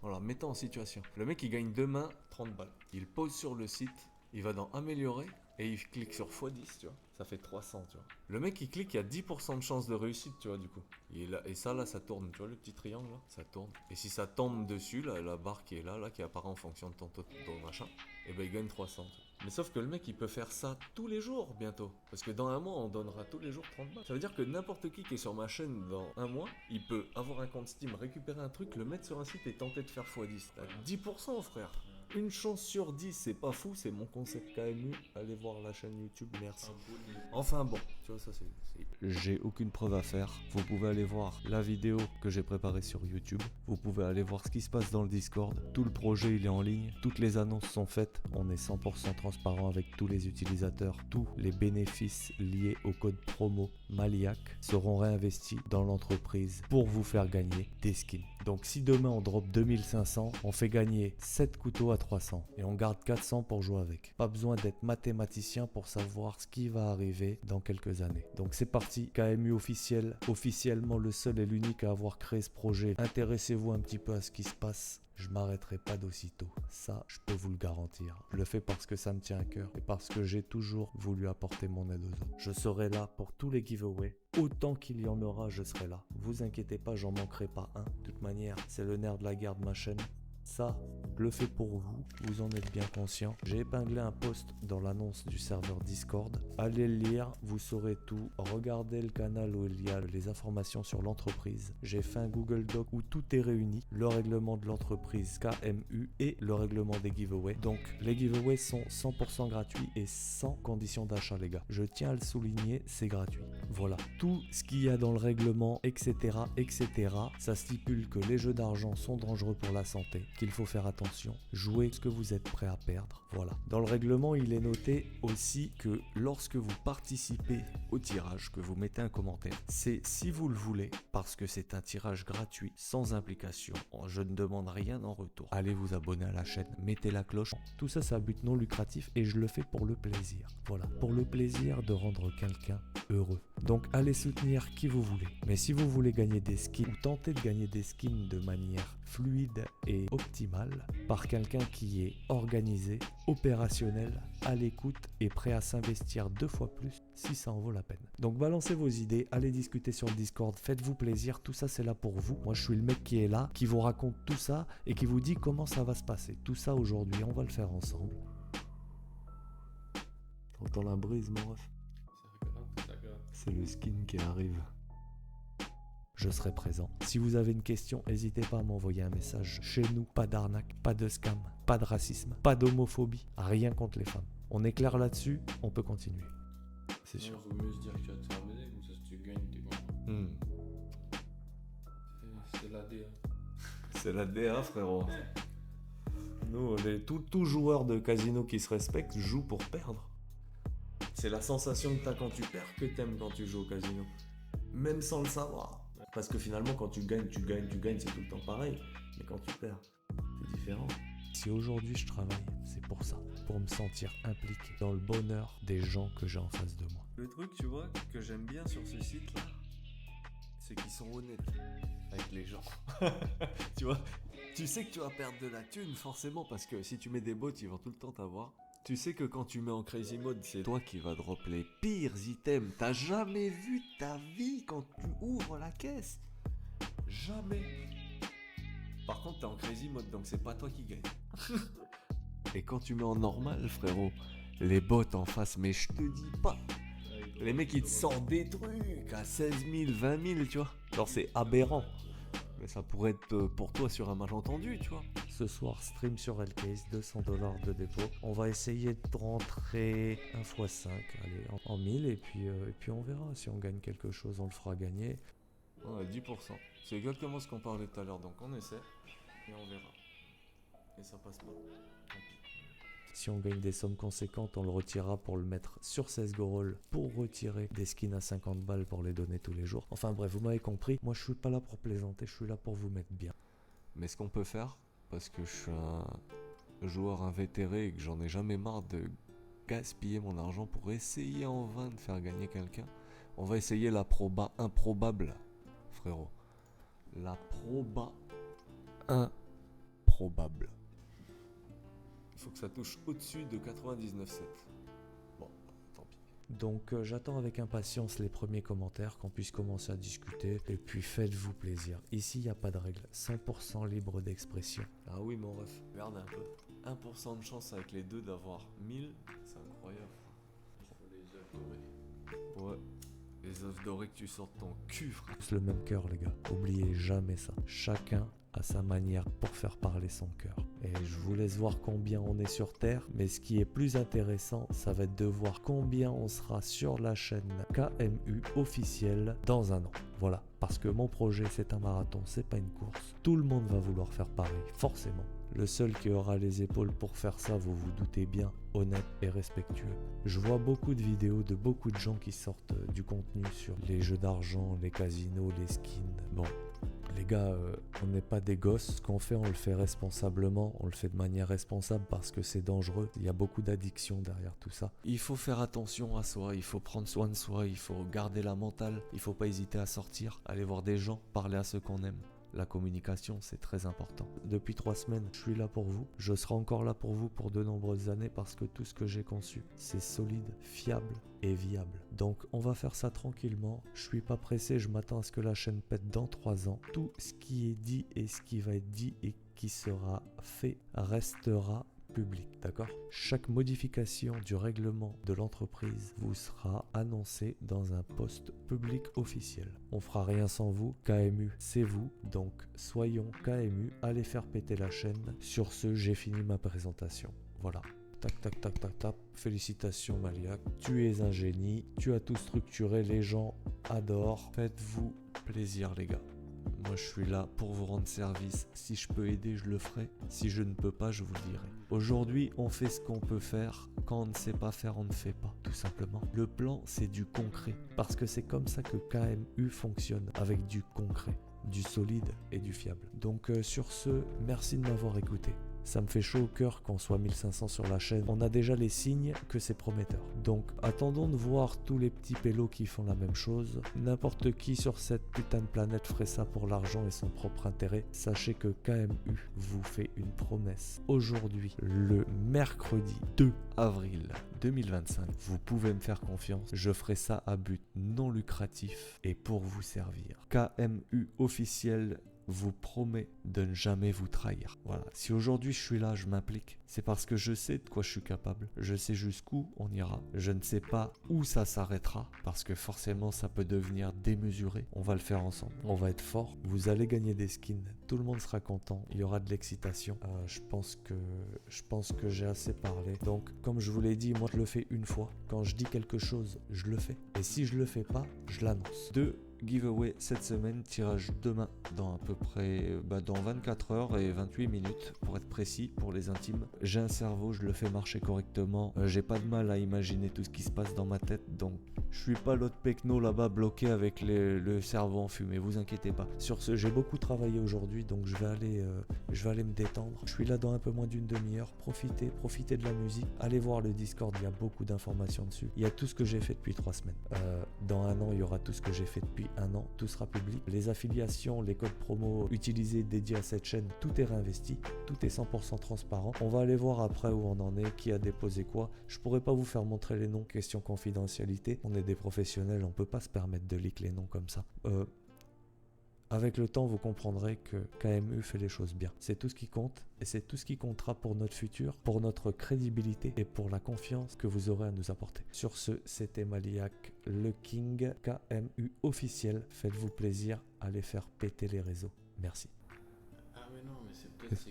Voilà, mettons en situation. Le mec, il gagne demain 30 balles. Il pose sur le site, il va dans améliorer et il clique sur x10, tu vois. Ça fait 300, tu vois. Le mec, il clique, il y a 10% de chance de réussite, tu vois, du coup. Et ça, là, ça tourne, tu vois, le petit triangle, là, ça tourne. Et si ça tombe dessus, là, la barre qui est là, qui apparaît en fonction de ton machin, et ben il gagne 300, tu vois. Mais sauf que le mec, il peut faire ça tous les jours, bientôt. Parce que dans un mois, on donnera tous les jours 30 balles. Ça veut dire que n'importe qui est sur ma chaîne dans un mois, il peut avoir un compte Steam, récupérer un truc, le mettre sur un site et tenter de faire x10. T'as 10%, frère. Une chance sur 10, c'est pas fou, c'est mon concept KMU. Allez voir la chaîne YouTube, merci. Enfin bon, tu vois, ça c'est. J'ai aucune preuve à faire. Vous pouvez aller voir la vidéo que j'ai préparée sur YouTube. Vous pouvez aller voir ce qui se passe dans le Discord. Tout le projet, il est en ligne. Toutes les annonces sont faites. On est 100% transparent avec tous les utilisateurs. Tous les bénéfices liés au code promo Maliac seront réinvestis dans l'entreprise pour vous faire gagner des skins. Donc si demain on drop 2500, on fait gagner 7 couteaux à 300 et on garde 400 pour jouer avec. Pas besoin d'être mathématicien pour savoir ce qui va arriver dans quelques années. Donc c'est parti, KMU officiel, officiellement le seul et l'unique à avoir créé ce projet. Intéressez-vous un petit peu à ce qui se passe. Je m'arrêterai pas d'aussitôt. Ça, je peux vous le garantir. Je le fais parce que ça me tient à cœur et parce que j'ai toujours voulu apporter mon aide aux autres. Je serai là pour tous les giveaways. Autant qu'il y en aura, je serai là. Vous inquiétez pas, j'en manquerai pas un. De toute manière, c'est le nerf de la guerre de ma chaîne. Ça, je le fais pour vous, vous en êtes bien conscient. J'ai épinglé un post dans l'annonce du serveur Discord. Allez le lire, vous saurez tout. Regardez le canal où il y a les informations sur l'entreprise. J'ai fait un Google Doc où tout est réuni. Le règlement de l'entreprise KMU et le règlement des giveaways. Donc les giveaways sont 100% gratuits et sans condition d'achat les gars. Je tiens à le souligner, c'est gratuit. Voilà, tout ce qu'il y a dans le règlement, etc., etc. Ça stipule que les jeux d'argent sont dangereux pour la santé, qu'il faut faire attention, jouez ce que vous êtes prêt à perdre, voilà. Dans le règlement, il est noté aussi que lorsque vous participez au tirage, que vous mettez un commentaire, c'est si vous le voulez, parce que c'est un tirage gratuit, sans implication, je ne demande rien en retour. Allez vous abonner à la chaîne, mettez la cloche, tout ça c'est un but non lucratif et je le fais pour le plaisir, voilà, pour le plaisir de rendre quelqu'un heureux. Donc allez soutenir qui vous voulez. Mais si vous voulez gagner des skins ou tenter de gagner des skins de manière fluide et optimale par quelqu'un qui est organisé, opérationnel, à l'écoute et prêt à s'investir 2 fois plus si ça en vaut la peine. Donc balancez vos idées, allez discuter sur le Discord, faites-vous plaisir, tout ça c'est là pour vous. Moi je suis le mec qui est là, qui vous raconte tout ça et qui vous dit comment ça va se passer. Tout ça aujourd'hui, on va le faire ensemble. T'entends la brise mon ref? C'est le skin qui arrive. Je serai présent. Si vous avez une question, n'hésitez pas à m'envoyer un message. Chez nous, pas d'arnaque, pas de scam, pas de racisme, pas d'homophobie, rien contre les femmes. On est clair là-dessus, on peut continuer. C'est sûr. Il vaut mieux se dire que tu vas te faire baiser, comme ça si tu gagnes, t'es bon. C'est la DA. C'est la DA frérot. Nous, tout joueur de casino qui se respecte joue pour perdre. C'est la sensation que t'as quand tu perds que t'aimes quand tu joues au casino. Même sans le savoir. Parce que finalement, quand tu gagnes, c'est tout le temps pareil. Mais quand tu perds, c'est différent. Si aujourd'hui je travaille, c'est pour ça. Pour me sentir impliqué dans le bonheur des gens que j'ai en face de moi. Le truc, tu vois, que j'aime bien sur ce site-là, c'est qu'ils sont honnêtes avec les gens. Tu vois, tu sais que tu vas perdre de la thune forcément parce que si tu mets des bots, ils vont tout le temps t'avoir. Tu sais que quand tu mets en crazy mode, c'est toi qui vas drop les pires items. T'as jamais vu ta vie quand tu ouvres la caisse. Jamais. Par contre, t'es en crazy mode, donc c'est pas toi qui gagne. Et quand tu mets en normal, frérot, les bots en face, mais je te dis pas. Les mecs, ils te sortent des trucs à 16 000, 20 000, tu vois. Genre, c'est aberrant. Mais ça pourrait être pour toi sur un malentendu, tu vois. Ce soir, stream sur Hellcase, $200 de dépôt. On va essayer de rentrer 1x5, allez, en 1000, et puis on verra. Si on gagne quelque chose, on le fera gagner. Ouais, 10%. C'est exactement ce qu'on parlait tout à l'heure, donc on essaie, et on verra. Et ça passe pas. Tant pis. Si on gagne des sommes conséquentes, on le retirera pour le mettre sur CSGO pour retirer des skins à 50 balles pour les donner tous les jours. Enfin bref, vous m'avez compris. Moi, je suis pas là pour plaisanter, je suis là pour vous mettre bien. Mais ce qu'on peut faire, parce que je suis un joueur invétéré et que j'en ai jamais marre de gaspiller mon argent pour essayer en vain de faire gagner quelqu'un, on va essayer la proba improbable, frérot. La proba improbable. Il faut que ça touche au-dessus de 99,7. Bon, tant pis. Donc j'attends avec impatience les premiers commentaires, qu'on puisse commencer à discuter. Et puis faites-vous plaisir. Ici, il n'y a pas de règle. 100% libre d'expression. Ah oui, mon ref. Regarde un peu. 1% de chance avec les deux d'avoir 1000. C'est incroyable. Les œufs dorés. Ouais. Les œufs dorés que tu sors de ton cul, frère. C'est le même cœur, les gars. Oubliez jamais ça. Chacun a sa manière pour faire parler son cœur. Et je vous laisse voir combien on est sur Terre. Mais ce qui est plus intéressant, ça va être de voir combien on sera sur la chaîne KMU officielle dans un an. Voilà. Parce que mon projet, c'est un marathon, c'est pas une course. Tout le monde va vouloir faire pareil, forcément. Le seul qui aura les épaules pour faire ça, vous vous doutez bien, honnête et respectueux. Je vois beaucoup de vidéos de beaucoup de gens qui sortent du contenu sur les jeux d'argent, les casinos, les skins. Bon, les gars, on n'est pas des gosses. Ce qu'on fait, on le fait responsablement. On le fait de manière responsable parce que c'est dangereux. Il y a beaucoup d'addictions derrière tout ça. Il faut faire attention à soi. Il faut prendre soin de soi. Il faut garder la mentale. Il ne faut pas hésiter à sortir, aller voir des gens, parler à ceux qu'on aime. La communication, c'est très important. Depuis 3 semaines, je suis là pour vous. Je serai encore là pour vous pour de nombreuses années parce que tout ce que j'ai conçu, c'est solide, fiable et viable. Donc, on va faire ça tranquillement. Je suis pas pressé, je m'attends à ce que la chaîne pète dans 3 ans. Tout ce qui est dit et ce qui va être dit et qui sera fait restera public, d'accord? Chaque modification du règlement de l'entreprise vous sera annoncée dans un post public officiel. On fera rien sans vous, KMU c'est vous, donc soyons KMU, allez faire péter la chaîne. Sur ce, j'ai fini ma présentation. Voilà. Tac, tac, tac, tac, tac. Félicitations Maliak, tu es un génie, tu as tout structuré, les gens adorent. Faites-vous plaisir les gars. Moi je suis là pour vous rendre service. Si je peux aider, je le ferai. Si je ne peux pas, je vous le dirai. Aujourd'hui, on fait ce qu'on peut faire. Quand on ne sait pas faire, on ne fait pas, tout simplement. Le plan, c'est du concret. Parce que c'est comme ça que KMU fonctionne, avec du concret, du solide et du fiable. Donc sur ce, merci de m'avoir écouté. Ça me fait chaud au cœur qu'on soit 1500 sur la chaîne. On a déjà les signes que c'est prometteur. Donc attendons de voir tous les petits pélos qui font la même chose. N'importe qui sur cette putain de planète ferait ça pour l'argent et son propre intérêt. Sachez que KMU vous fait une promesse. Aujourd'hui, le mercredi 2 avril 2025, vous pouvez me faire confiance. Je ferai ça à but non lucratif et pour vous servir. KMU officiel vous promet de ne jamais vous trahir. Voilà. Si aujourd'hui je suis là, je m'implique, c'est parce que je sais de quoi je suis capable. Je sais jusqu'où on ira. Je ne sais pas où ça s'arrêtera, parce que forcément ça peut devenir démesuré. On va le faire ensemble. On va être fort. Vous allez gagner des skins. Tout le monde sera content. Il y aura de l'excitation. Je pense que j'ai assez parlé. Donc, comme je vous l'ai dit, moi je le fais une fois. Quand je dis quelque chose, je le fais. Et si je le fais pas, je l'annonce. Giveaway cette semaine, tirage demain dans à peu près dans 24 heures et 28 minutes pour être précis pour les intimes. J'ai un cerveau, je le fais marcher correctement, j'ai pas de mal à imaginer tout ce qui se passe dans ma tête, donc je suis pas l'autre pecno là-bas bloqué avec le cerveau en fumée, vous inquiétez pas. Sur ce, j'ai beaucoup travaillé aujourd'hui, donc je vais aller me détendre. Je suis là dans un peu moins d'une demi-heure, profitez de la musique, allez voir le Discord, il y a beaucoup d'informations dessus. Il y a tout ce que j'ai fait depuis 3 semaines. Dans un an, il y aura tout ce que j'ai fait depuis un an, tout sera public. Les affiliations, les codes promo utilisés dédiés à cette chaîne, tout est réinvesti, tout est 100% transparent. On va aller voir après où on en est, qui a déposé quoi. Je pourrais pas vous faire montrer les noms, question confidentialité. On est des professionnels, on peut pas se permettre de leak les noms comme ça. Avec le temps, vous comprendrez que KMU fait les choses bien. C'est tout ce qui compte et c'est tout ce qui comptera pour notre futur, pour notre crédibilité et pour la confiance que vous aurez à nous apporter. Sur ce, c'était Maliak, le King, KMU officiel. Faites-vous plaisir, allez faire péter les réseaux. Merci. Ah mais non, mais c'est peut-être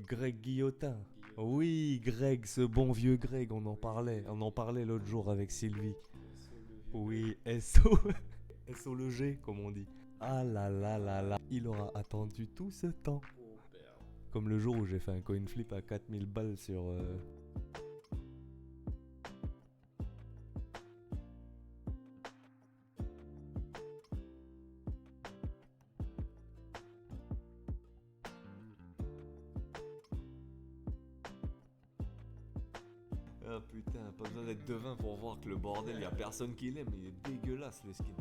Greg Guillotin. Oui, Greg, ce bon vieux Greg, on en parlait l'autre jour avec Sylvie. Oui, SO le G, comme on dit. Ah là là là là, il aura attendu tout ce temps. Comme le jour où j'ai fait un coin flip à 4000 balles sur... Ah putain, pas besoin d'être devin pour voir que le bordel, y a personne qui l'aime, il est dégueulasse le skin.